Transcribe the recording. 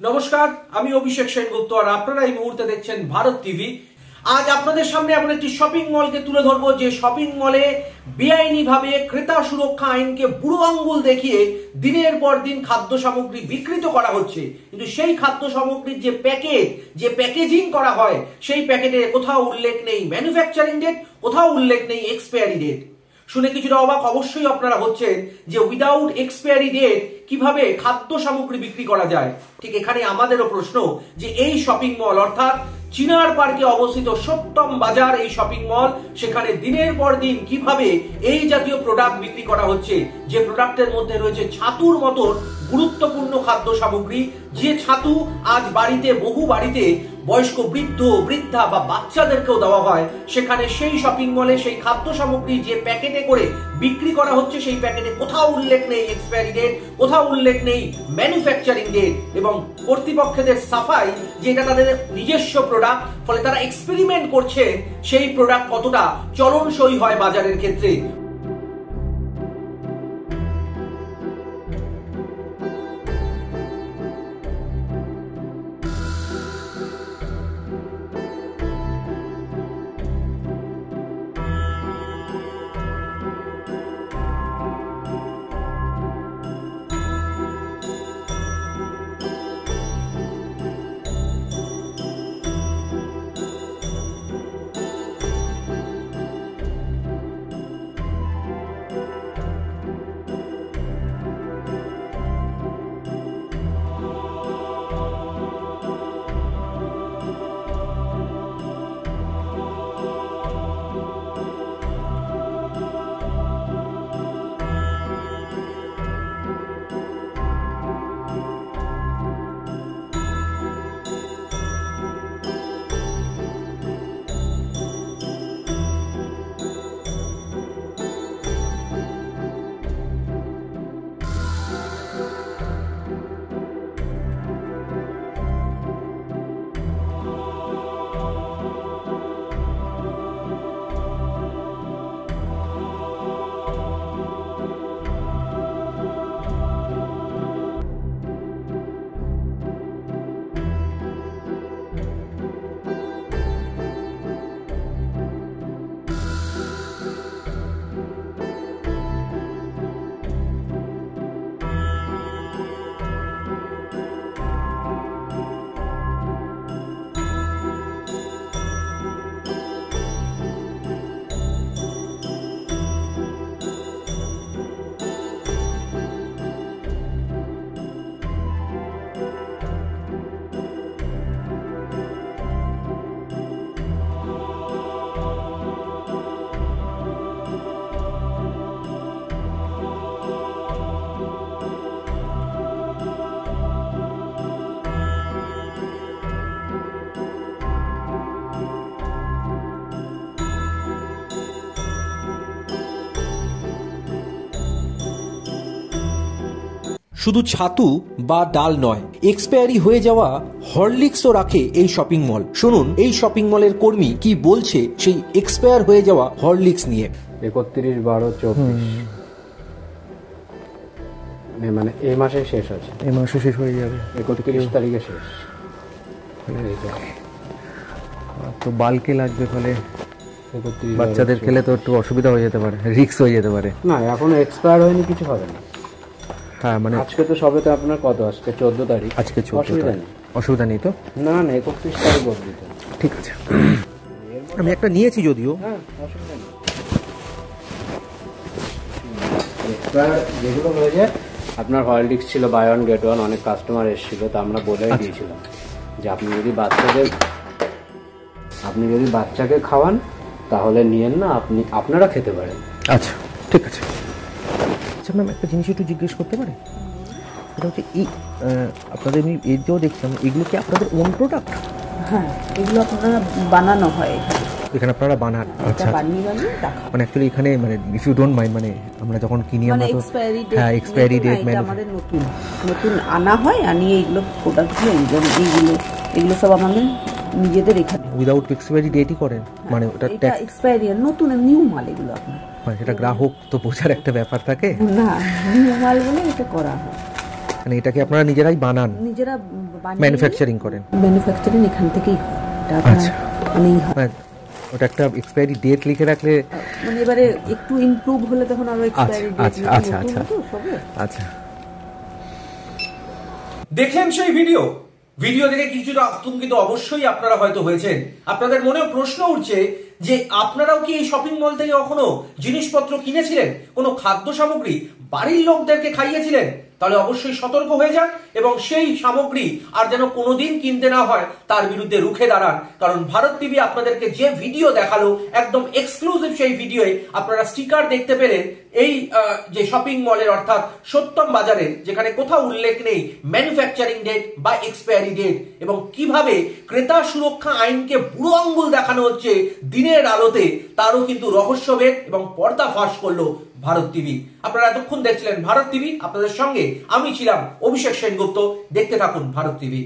নমস্কার, আমি অভিষেক সেনগুপ্ত আর আপনারা এই মুহূর্তে দেখছেন ভারত টিভি। আজ আপনাদের সামনে এমন একটি শপিং মলকে তুলে ধরবো যে শপিং মলে বেআইনিভাবে ক্রেতা সুরক্ষা আইনকে বুড়ো আঙ্গুল দেখিয়ে দিনের পর দিন খাদ্য সামগ্রী বিকৃত করা হচ্ছে। কিন্তু সেই খাদ্য সামগ্রীর যে প্যাকেট, যে প্যাকেজিং করা হয়, সেই প্যাকেটে কোথাও উল্লেখ নেই ম্যানুফ্যাকচারিং ডেট, কোথাও উল্লেখ নেই এক্সপায়ারি ডেট। শুনে কিছুটা অবাক অবশ্যই আপনারা হচ্ছেন যে উইদাউট এক্সপায়ারি ডেট কিভাবে খাদ্য সামগ্রী বিক্রি করা যায়। ঠিক এখানে আমাদেরও প্রশ্ন যে এই শপিং মল অর্থাৎ চিনার পার্কে অবস্থিত সত্যম বাজার এই শপিং মল, সেখানে দিনের পর দিন কিভাবে এই জাতীয় প্রোডাক্ট বিক্রি করা হচ্ছে, যে প্রোডাক্টের মধ্যে রয়েছে ছাতুর মতন গুরুত্বপূর্ণ খাদ্য সামগ্রী, যে ছাতু আজ বহু বাড়িতে বয়স্ক বৃদ্ধা বা বাচ্চাদেরকেও দেওয়া হয়, সেখানে সেই শপিং মলে সেই খাদ্য সামগ্রী যে প্যাকেটে করে বিক্রি করা হচ্ছে সেই প্যাকেটে কোথাও উল্লেখ নেই এক্সপায়ারি ডেট, কোথাও উল্লেখ নেই ম্যানুফ্যাকচারিং ডেট, এবং কর্তৃপক্ষদের সাফাই যে এটা তাদের নিজস্ব প্রোডাক্ট, ফলে তারা এক্সপেরিমেন্ট করছে সেই প্রোডাক্ট কতটা চলনসই হয় বাজারের ক্ষেত্রে। শুধু ছাতু বা ডাল নয়, এক্সপায়ারি হয়ে যাওয়া হরলিক্সও রাখে এই শপিং মল। শুনুন এই শপিং মলের কর্মী কি বলছে সেই এক্সপায়ার হয়ে যাওয়া হরলিক্স নিয়ে। 31/12/24 মানে এই মাসে শেষ আছে, এই মাসে শেষ হয়ে যাবে, 31 তারিখে শেষ। তো বালকে লাগবে, ফলে বাচ্চাদের খেলে তো একটু অসুবিধা হয়ে যেতে পারে, রিস্ক হয়ে যেতে পারে। না, এখনো এক্সপায়ার হয়নি, কিছু হবে না। হ্যাঁ, মানে আজকে তো সবে তো আপনার কত, আজকে 14 তারিখ, আজকে 14 তারিখ, অসুবিধা নেই তো? না না, 31 তারিখ অবধি। ঠিক আছে, আমি একটা নিয়েছি যদিও। হ্যাঁ, অসুবিধা নেই। এক্সপায়ার যেগুলো হয়ে যায়, আপনার হরলিক্স ছিল বাই ওয়ান গেট ওয়ান, অনেক কাস্টমার এসেছিল, তো আমরা বলে দিয়েছিলাম যে আপনি যদি বাচ্চাকে খাওয়ান তাহলে নিয়েন না, আপনারা খেতে পারেন। আচ্ছা, ঠিক আছে। আচ্ছা ম্যাম, একটা জিনিস একটু জিজ্ঞেস করতে পারি? সেটা হচ্ছে এই আপনাদের আমি এতেও দেখলাম, এগুলো কি আপনাদের ওন প্রোডাক্ট? হ্যাঁ, এগুলো আপনারা বানানো হয় এখানে, আপনারা বানান? আচ্ছা, মানে অ্যাকচুয়ালি এখানে মানে ইফ ইউ ডোন্ট মাইন্ড, মানে আমরা যখন কিনি আমরা তো হ্যাঁ এক্সপায়ারি ডেট মানে আমাদের নতুন আনা হয়, আনিয়ে এগুলো প্রোডাক্টগুলো এগুলো সব আমাদের নিজেদের এখানে উইদাউট এক্সপায়ারি ডেটই করেন। মানে ওটা এক্সপায়ারি নতুন নিউ মাল এগুলো আপনার, মানে এটা গ্রাহক তো বোঝার একটা ব্যাপার থাকে না, নিউ মাল বলে এটা করা হয়। মানে এটাকে আপনারা নিজেরাই বানান? নিজেরা ম্যানুফ্যাকচারিং করেন? ম্যানুফ্যাকচারিং এখান থেকেই হয়, এটা আপনার আচ্ছা। মানে এই হয়। হ্যাঁ, ওটা একটা এক্সপায়ারি ডেট লিখে রাখলে। মানে এবারে একটু ইমপ্রুভ হলে তখন আরো এক্সপায়ারি ডেট আচ্ছা, আচ্ছা, আচ্ছা। আচ্ছা, দেখলেন সেই ভিডিও দেখে কিছুটা আতঙ্কিত অবশ্যই আপনারা হয়তো হয়েছেন। আপনাদের মনেও প্রশ্ন উঠছে যে আপনারাও কি এই শপিং মল থেকে কখনো জিনিসপত্র কিনেছিলেন, কোনো খাদ্য সামগ্রী বাড়ির লোকদেরকে খাইয়েছিলেন? তাহলে অবশ্যই সতর্ক হয়ে যান এবং সেই সামগ্রী আর যেন কোনোদিন কিনতে না হয় তার বিরুদ্ধে রুখে দাঁড়ান। কারণ ভারত টিভি আপনাদেরকে যে ভিডিও দেখালো একদম এক্সক্লুসিভ, সেই ভিডিওয়ে আপনারা স্টিকার দেখতে পেলেন এই যে শপিং মলের অর্থাৎ সত্যম বাজারের, যেখানে কোথাও উল্লেখ নেই ম্যানুফ্যাকচারিং ডেট বা এক্সপায়ারি ডেট, এবং কিভাবে ক্রেতা সুরক্ষা আইনকে বুড়ো আঙ্গুল দেখানো হচ্ছে দিনের আলোতে, তারও কিন্তু রহস্যভেদ এবং পর্দা ফাঁস করলো ভারত টিভি। আপনারা এতক্ষণ দেখছিলেন ভারত টিভি, আপনাদের সঙ্গে আমি ছিলাম অভিষেক সেনগুপ্ত। দেখতে থাকুন ভারত টিভি।